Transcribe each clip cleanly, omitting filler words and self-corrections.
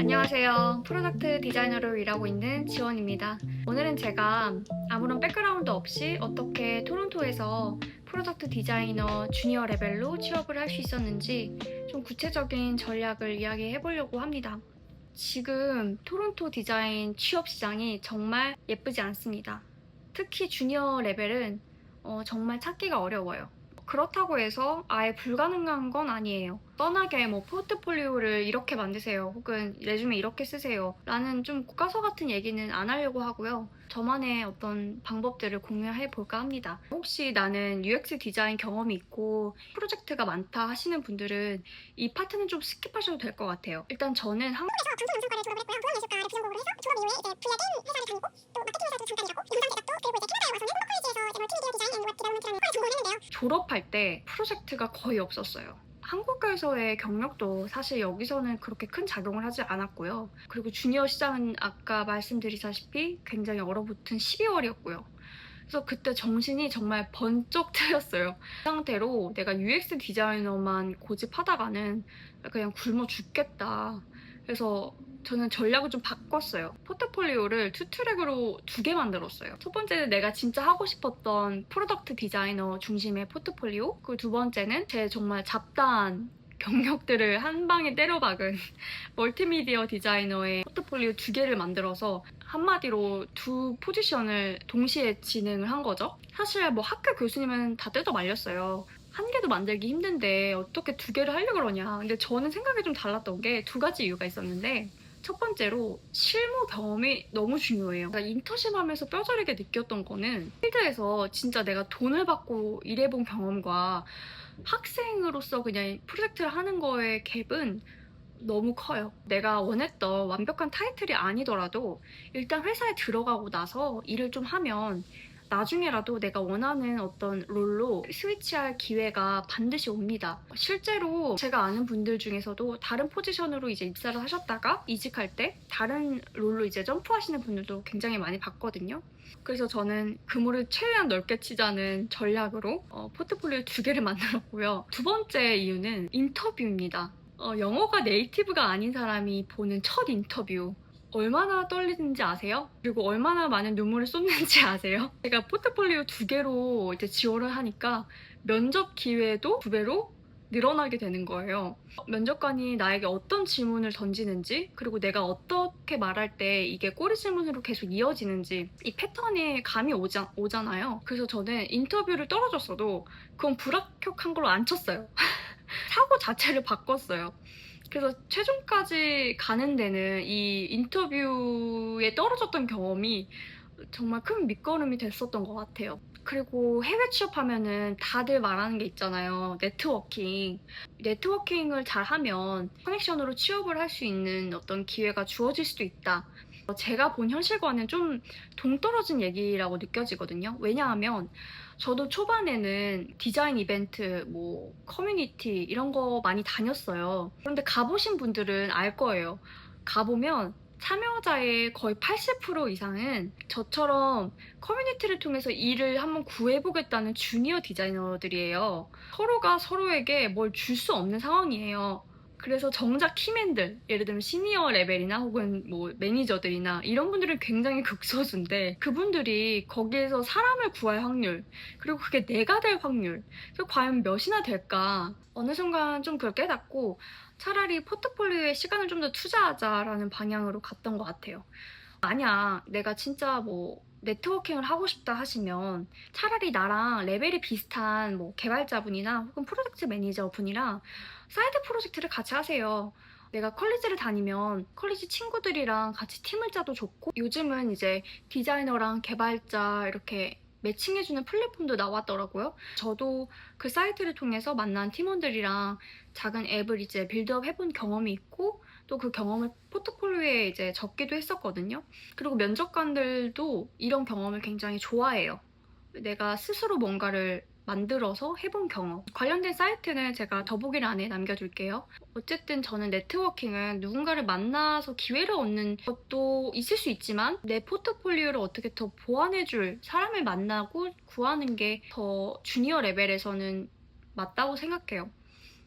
안녕하세요. 프로덕트 디자이너로 일하고 있는 지원입니다. 오늘은 제가 아무런 백그라운드 없이 어떻게 토론토에서 프로덕트 디자이너 주니어 레벨로 취업을 할 수 있었는지 좀 구체적인 전략을 이야기해 보려고 합니다. 지금 토론토 디자인 취업 시장이 정말 예쁘지 않습니다. 특히 주니어 레벨은 정말 찾기가 어려워요. 그렇다고 해서 아예 불가능한 건 아니에요. 뻔하게 포트폴리오를 이렇게 만드세요. 혹은 레주메 이렇게 쓰세요. 라는 좀 교과서 같은 얘기는 안 하려고 하고요. 저만의 어떤 방법들을 공유해 볼까 합니다. 혹시 나는 UX 디자인 경험이 있고 프로젝트가 많다 하시는 분들은 이 파트는 좀 스킵하셔도 될 것 같아요. 일단 저는 방송 영상과를 졸업을 했고요. 후원 예술과를 부전공으로 해서 졸업 이후에 이제 분야된 회사를 다니고 또 마케팅 회사도 잠깐 일하고 그리고 대학도 그리고 이제 캐나다에 와서는 콜리지에서 이제 멀티미디어 디자인 앤 웹 디벨롭먼트라는 과를 전공을 했는데요. 졸업할 때 프로젝트가 거의 없었어요. 한국에서의 경력도 사실 여기서는 그렇게 큰 작용을 하지 않았고요. 그리고 주니어 시장은 아까 말씀드리다시피 굉장히 얼어붙은 12월이었고요. 그래서 그때 정신이 정말 번쩍 트였어요. 그 상태로 내가 UX 디자이너만 고집하다가는 그냥 굶어 죽겠다. 그래서 저는 전략을 좀 바꿨어요. 포트폴리오를 투 트랙으로 2개 만들었어요. 첫 번째는 내가 진짜 하고 싶었던 프로덕트 디자이너 중심의 포트폴리오, 그리고 두 번째는 제 정말 잡다한 경력들을 한 방에 때려박은 멀티미디어 디자이너의 포트폴리오 2개를 만들어서 한마디로 2 포지션을 동시에 진행을 한 거죠. 사실 학교 교수님은 다 뜯어 말렸어요. 1개도 만들기 힘든데 어떻게 2개를 하려고 그러냐. 근데 저는 생각이 좀 달랐던 게 2가지 이유가 있었는데, 첫 번째로 실무 경험이 너무 중요해요. 제가 인턴십 하면서 뼈저리게 느꼈던 거는 필드에서 진짜 내가 돈을 받고 일해본 경험과 학생으로서 그냥 프로젝트를 하는 거의 갭은 너무 커요. 내가 원했던 완벽한 타이틀이 아니더라도 일단 회사에 들어가고 나서 일을 좀 하면 나중에라도 내가 원하는 어떤 롤로 스위치할 기회가 반드시 옵니다. 실제로 제가 아는 분들 중에서도 다른 포지션으로 이제 입사를 하셨다가 이직할 때 다른 롤로 이제 점프하시는 분들도 굉장히 많이 봤거든요. 그래서 저는 그물을 최대한 넓게 치자는 전략으로 포트폴리오 2개를 만들었고요. 두 번째 이유는 인터뷰입니다. 영어가 네이티브가 아닌 사람이 보는 첫 인터뷰. 얼마나 떨리는지 아세요? 그리고 얼마나 많은 눈물을 쏟는지 아세요? 제가 포트폴리오 2개로 이제 지원을 하니까 면접 기회도 2배로 늘어나게 되는 거예요. 면접관이 나에게 어떤 질문을 던지는지, 그리고 내가 어떻게 말할 때 이게 꼬리 질문으로 계속 이어지는지 이 패턴이 감이 오잖아요. 그래서 저는 인터뷰를 떨어졌어도 그건 불합격한 걸로 안 쳤어요. 사고 자체를 바꿨어요. 그래서 최종까지 가는 데는 이 인터뷰에 떨어졌던 경험이 정말 큰 밑거름이 됐었던 것 같아요. 그리고 해외 취업하면은 다들 말하는 게 있잖아요. 네트워킹. 네트워킹을 잘하면 커넥션으로 취업을 할 수 있는 어떤 기회가 주어질 수도 있다. 제가 본 현실과는 좀 동떨어진 얘기라고 느껴지거든요. 왜냐하면 저도 초반에는 디자인 이벤트, 커뮤니티 이런 거 많이 다녔어요. 그런데 가보신 분들은 알 거예요. 가보면 참여자의 거의 80% 이상은 저처럼 커뮤니티를 통해서 일을 한번 구해보겠다는 주니어 디자이너들이에요. 서로가 서로에게 뭘 줄 수 없는 상황이에요. 그래서 정작 키맨들, 예를 들면 시니어 레벨이나 혹은 매니저들이나 이런 분들은 굉장히 극소수인데, 그분들이 거기에서 사람을 구할 확률, 그리고 그게 내가 될 확률, 그래서 과연 몇이나 될까. 어느 순간 좀 그걸 깨닫고 차라리 포트폴리오에 시간을 좀 더 투자하자라는 방향으로 갔던 것 같아요. 만약 내가 진짜 네트워킹을 하고 싶다 하시면 차라리 나랑 레벨이 비슷한 개발자분이나 혹은 프로젝트 매니저분이랑 사이드 프로젝트를 같이 하세요. 내가 컬리지를 다니면 컬리지 친구들이랑 같이 팀을 짜도 좋고, 요즘은 이제 디자이너랑 개발자 이렇게 매칭해주는 플랫폼도 나왔더라고요. 저도 그 사이트를 통해서 만난 팀원들이랑 작은 앱을 이제 빌드업 해본 경험이 있고, 또 그 경험을 포트폴리오에 이제 적기도 했었거든요. 그리고 면접관들도 이런 경험을 굉장히 좋아해요. 내가 스스로 뭔가를 만들어서 해본 경험. 관련된 사이트는 제가 더보기란에 남겨둘게요. 어쨌든 저는 네트워킹은 누군가를 만나서 기회를 얻는 것도 있을 수 있지만, 내 포트폴리오를 어떻게 더 보완해줄 사람을 만나고 구하는 게 더 주니어 레벨에서는 맞다고 생각해요.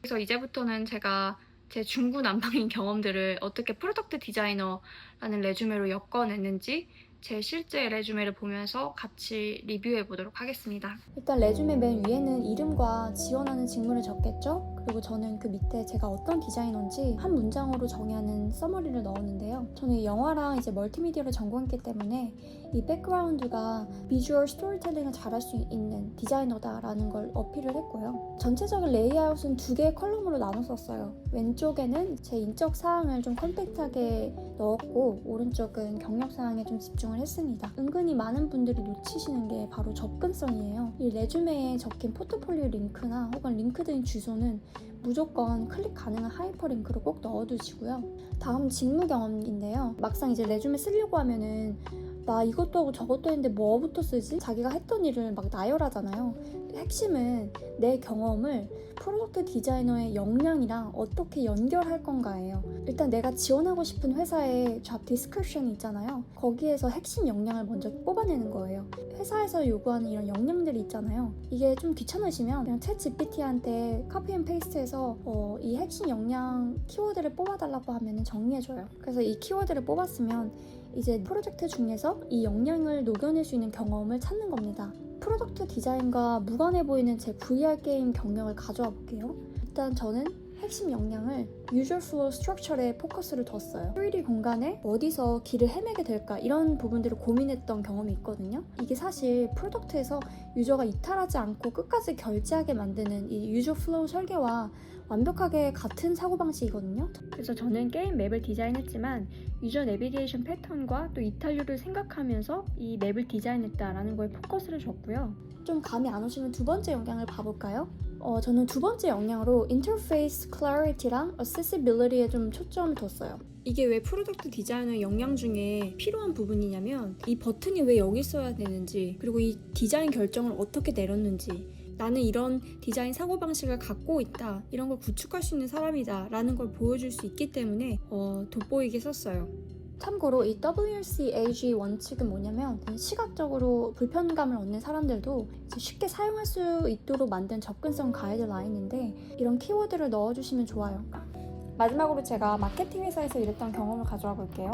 그래서 이제부터는 제가 제 중구난방인 경험들을 어떻게 프로덕트 디자이너라는 레주메로 엮어냈는지 제 실제 레주메를 보면서 같이 리뷰해 보도록 하겠습니다. 일단 레주메 맨 위에는 이름과 지원하는 직무를 적겠죠? 그리고 저는 그 밑에 제가 어떤 디자이너인지 한 문장으로 정의하는 서머리를 넣었는데요. 저는 영화랑 이제 멀티미디어를 전공했기 때문에 이 백그라운드가 비주얼 스토리텔링을 잘할 수 있는 디자이너다라는 걸 어필을 했고요. 전체적인 레이아웃은 두 개의 컬럼으로 나눴었어요. 왼쪽에는 제 인적 사항을 좀 컴팩트하게 넣었고 오른쪽은 경력 사항에 좀 집중을 했습니다. 은근히 많은 분들이 놓치시는 게 바로 접근성이에요. 이 레주메에 적힌 포트폴리오 링크나 혹은 링크드인 주소는 무조건 클릭 가능한 하이퍼링크로 꼭 넣어두시고요. 다음 직무 경험인데요. 막상 이제 레주메 쓰려고 하면은 나 이것도 하고 저것도 했는데 뭐부터 쓰지? 자기가 했던 일을 막 나열하잖아요. 핵심은 내 경험을 프로덕트 디자이너의 역량이랑 어떻게 연결할 건가예요. 일단 내가 지원하고 싶은 회사의 잡 디스크립션이 있잖아요. 거기에서 핵심 역량을 먼저 뽑아내는 거예요. 회사에서 요구하는 이런 역량들이 있잖아요. 이게 좀 귀찮으시면 그냥 챗 GPT한테 카피 앤 페이스트해서 이 핵심 역량 키워드를 뽑아달라고 하면 정리해줘요. 그래서 이 키워드를 뽑았으면 이제 프로젝트 중에서 이 역량을 녹여낼 수 있는 경험을 찾는 겁니다. 프로덕트 디자인과 무관해 보이는 제 VR 게임 경력을 가져와 볼게요. 일단 저는 핵심 역량을 유저 플로우 스트럭처에 포커스를 뒀어요. 3D 공간에 어디서 길을 헤매게 될까 이런 부분들을 고민했던 경험이 있거든요. 이게 사실 프로덕트에서 유저가 이탈하지 않고 끝까지 결제하게 만드는 이 유저 플로우 설계와 완벽하게 같은 사고방식이거든요. 그래서 저는 게임 맵을 디자인했지만 유저 내비게이션 패턴과 또 이탈률을 생각하면서 이 맵을 디자인했다라는 거에 포커스를 줬고요. 좀 감이 안 오시면 두 번째 역량을 봐볼까요? 저는 두 번째 역량으로 인터페이스 클래리티랑 어세시빌리티에 좀 초점을 뒀어요. 이게 왜 프로덕트 디자이너 역량 중에 필요한 부분이냐면 이 버튼이 왜 여기 있어야 되는지 그리고 이 디자인 결정을 어떻게 내렸는지 나는 이런 디자인 사고방식을 갖고 있다 이런 걸 구축할 수 있는 사람이다 라는 걸 보여줄 수 있기 때문에 돋보이게 썼어요. 참고로 이 WCAG 원칙은 뭐냐면 시각적으로 불편감을 얻는 사람들도 쉽게 사용할 수 있도록 만든 접근성 가이드라인인데 이런 키워드를 넣어주시면 좋아요. 마지막으로 제가 마케팅 회사에서 일했던 경험을 가져와 볼게요.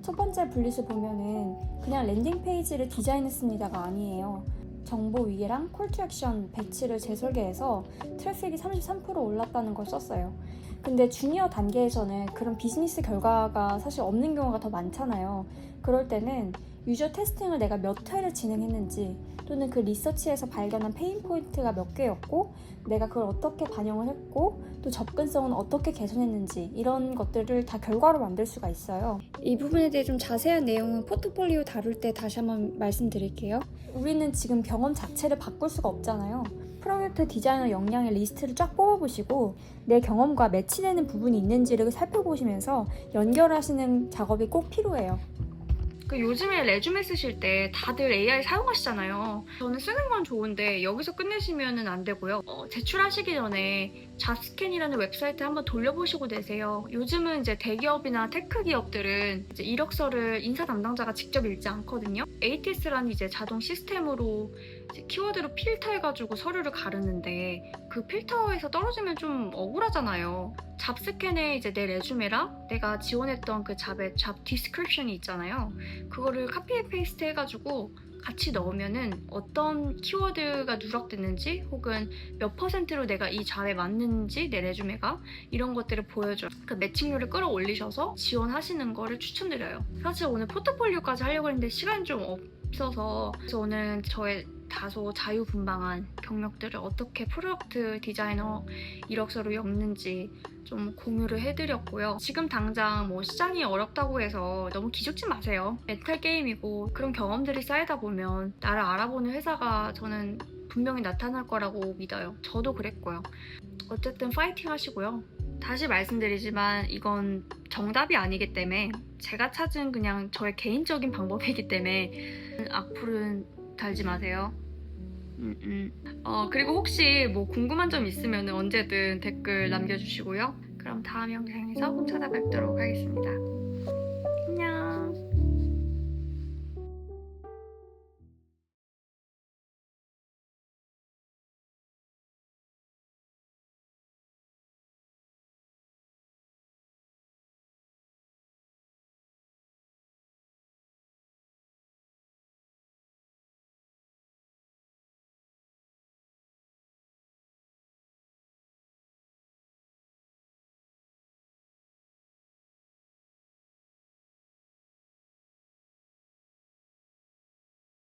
첫 번째 불릿을 보면은 그냥 랜딩 페이지를 디자인했습니다가 아니에요. 정보 위계랑 콜투 액션 배치를 재설계해서 트래픽이 33% 올랐다는 걸 썼어요. 근데 주니어 단계에서는 그런 비즈니스 결과가 사실 없는 경우가 더 많잖아요. 그럴 때는 유저 테스팅을 내가 몇 회를 진행했는지 또는 그 리서치에서 발견한 페인 포인트가 몇 개였고 내가 그걸 어떻게 반영을 했고 또 접근성은 어떻게 개선했는지 이런 것들을 다 결과로 만들 수가 있어요. 이 부분에 대해 좀 자세한 내용은 포트폴리오 다룰 때 다시 한번 말씀드릴게요. 우리는 지금 경험 자체를 바꿀 수가 없잖아요. 프로젝트 디자이너 역량의 리스트를 쫙 뽑아보시고 내 경험과 매치되는 부분이 있는지를 살펴보시면서 연결하시는 작업이 꼭 필요해요. 요즘에 레주메 쓰실 때 다들 AI 사용하시잖아요. 저는 쓰는 건 좋은데 여기서 끝내시면 안 되고요. 제출하시기 전에 잡스캔이라는 웹사이트 한번 돌려보시고 내세요. 요즘은 이제 대기업이나 테크 기업들은 이제 이력서를 인사 담당자가 직접 읽지 않거든요. ATS라는 이제 자동 시스템으로 이제 키워드로 필터해가지고 서류를 가르는데 그 필터에서 떨어지면 좀 억울하잖아요. 잡스캔에 이제 내 레주메랑 내가 지원했던 그 잡의 잡 디스크립션이 있잖아요. 그거를 카피 앤 페이스트 해가지고 같이 넣으면은 어떤 키워드가 누락됐는지 혹은 몇 퍼센트로 내가 이 잡에 맞는지 내 레주메가 이런 것들을 보여줘요. 그 매칭률을 끌어올리셔서 지원하시는 거를 추천드려요. 사실 오늘 포트폴리오까지 하려고 했는데 시간이 좀 없어서 그래서 오늘 저의 다소 자유분방한 경력들을 어떻게 프로덕트 디자이너 이력서로 엮는지 좀 공유를 해드렸고요. 지금 당장 뭐 시장이 어렵다고 해서 너무 기죽지 마세요. 멘탈 게임이고 그런 경험들이 쌓이다 보면 나를 알아보는 회사가 저는 분명히 나타날 거라고 믿어요. 저도 그랬고요. 어쨌든 파이팅 하시고요. 다시 말씀드리지만 이건 정답이 아니기 때문에 제가 찾은 그냥 저의 개인적인 방법이기 때문에 악플은 달지 마세요. 그리고 혹시 뭐 궁금한 점 있으면 언제든 댓글 남겨주시고요. 그럼 다음 영상에서 찾아뵙도록 하겠습니다.